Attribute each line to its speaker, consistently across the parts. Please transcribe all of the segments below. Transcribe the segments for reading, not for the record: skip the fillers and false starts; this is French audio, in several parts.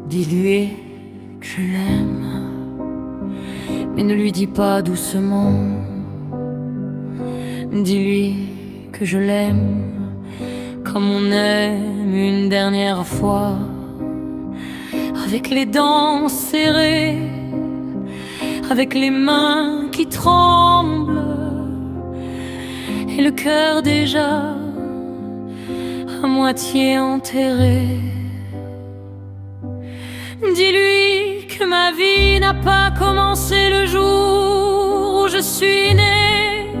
Speaker 1: Dis-lui que je l'aime, mais ne lui dis pas doucement. Dis-lui que je l'aime comme on aime une dernière fois, avec les dents serrées, avec les mains qui tremblent et le cœur déjà à moitié enterré. Dis-lui que ma vie n'a pas commencé le jour où je suis née.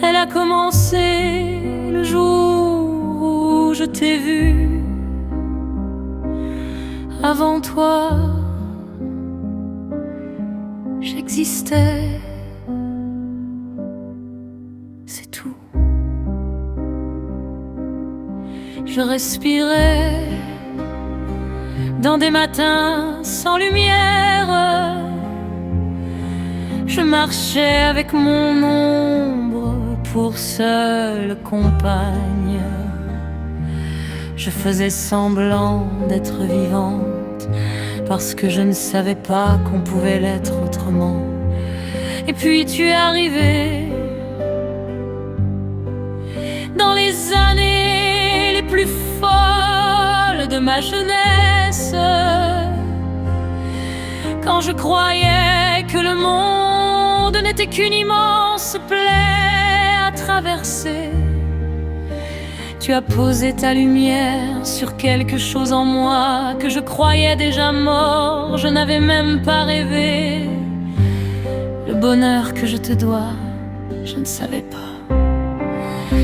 Speaker 1: Elle a commencé le jour où je t'ai vu. Avant toi, j'existais. C'est tout. Je respirais dans des matins sans lumière. Je marchais avec mon ombre pour seule compagne. Je faisais semblant d'être vivante parce que je ne savais pas qu'on pouvait l'être autrement. Et puis tu es arrivé dans les années les plus folles de ma jeunesse, quand je croyais que le monde n'était qu'une immense plaie à traverser. Tu as posé ta lumière sur quelque chose en moi que je croyais déjà mort. Je n'avais même pas rêvé le bonheur que je te dois. Je ne savais pas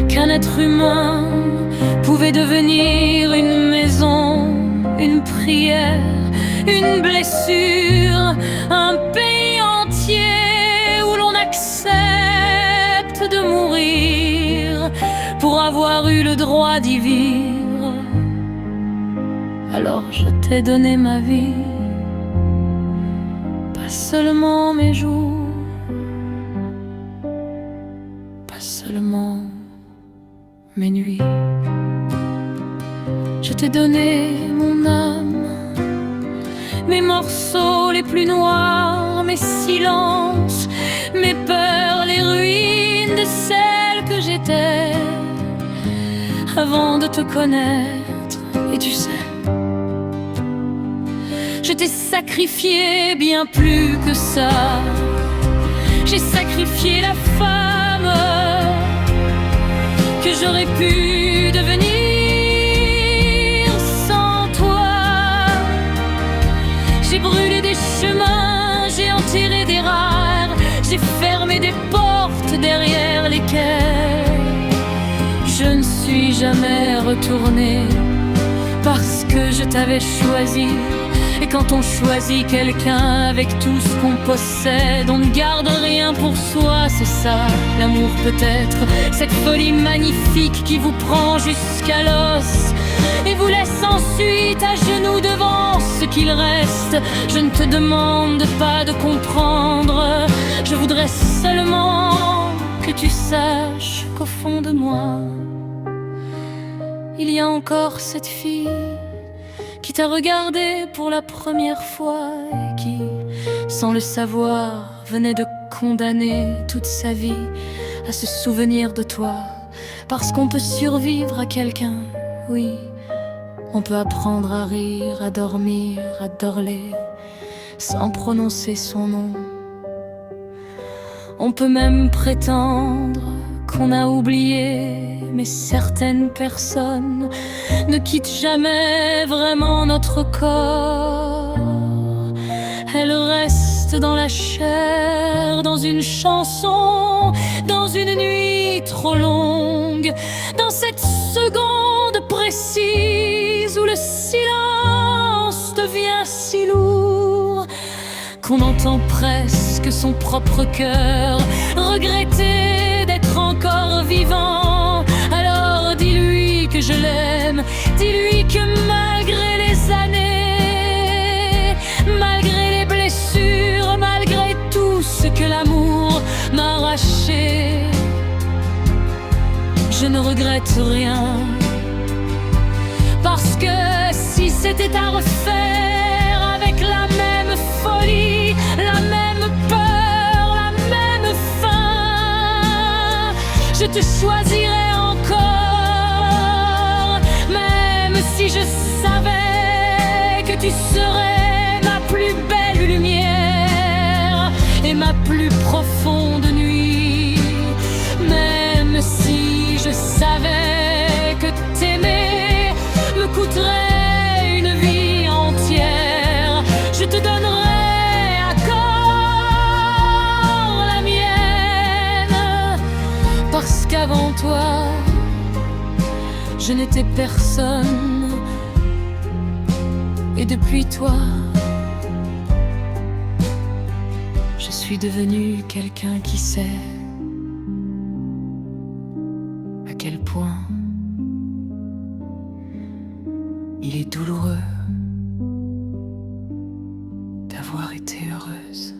Speaker 1: qu'un être humain pouvait devenir une maison, une prière, une blessure, un pays entier où l'on accepte de mourir pour avoir eu le droit d'y vivre. Alors je t'ai donné ma vie, pas seulement mes jours, pas seulement mes nuits. Je t'ai donné mon âme, mes morceaux les plus noirs, mes silences, mes peurs, les ruines de celle que j'étais avant de te connaître. Et tu sais, je t'ai sacrifié bien plus que ça. J'ai sacrifié la femme que j'aurais pu devenir sans toi. J'ai brûlé des chemins, j'ai enterré des rêves, j'ai fermé des portes derrière lesquelles je ne suis jamais retournée, parce que je t'avais choisi. Et quand on choisit quelqu'un avec tout ce qu'on possède, on ne garde rien pour soi, c'est ça l'amour peut-être. Cette folie magnifique qui vous prend jusqu'à l'os et vous laisse ensuite à genoux devant ce qu'il reste. Je ne te demande pas de comprendre, je voudrais seulement que tu saches qu'au fond de moi, il y a encore cette fille qui t'a regardé pour la première fois et qui, sans le savoir, venait de condamner toute sa vie à se souvenir de toi. Parce qu'on peut survivre à quelqu'un, oui, on peut apprendre à rire, à dormir, à dorler, sans prononcer son nom. On peut même prétendre qu'on a oublié, mais certaines personnes ne quittent jamais vraiment notre corps. Elles restent dans la chair, dans une chanson, dans une nuit trop longue, dans cette seconde précise où le silence devient si lourd qu'on entend presque son propre cœur regretter d'être encore vivant. Alors dis-lui que je l'aime, dis-lui que malgré les années, malgré les blessures, malgré tout ce que l'amour m'a arraché, je ne regrette rien. Parce que si c'était à refaire avec la même folie, la même peur, la même faim. Je te choisirais encore, même si je savais que tu serais ma plus belle lumière et ma plus profonde nuit. Même si je savais que t'aimer me coûterait une vie entière, je te donnerais encore la mienne. Parce qu'avant toi, je n'étais personne, et depuis toi, je suis devenu quelqu'un qui sait à quel point il est douloureux d'avoir été heureuse.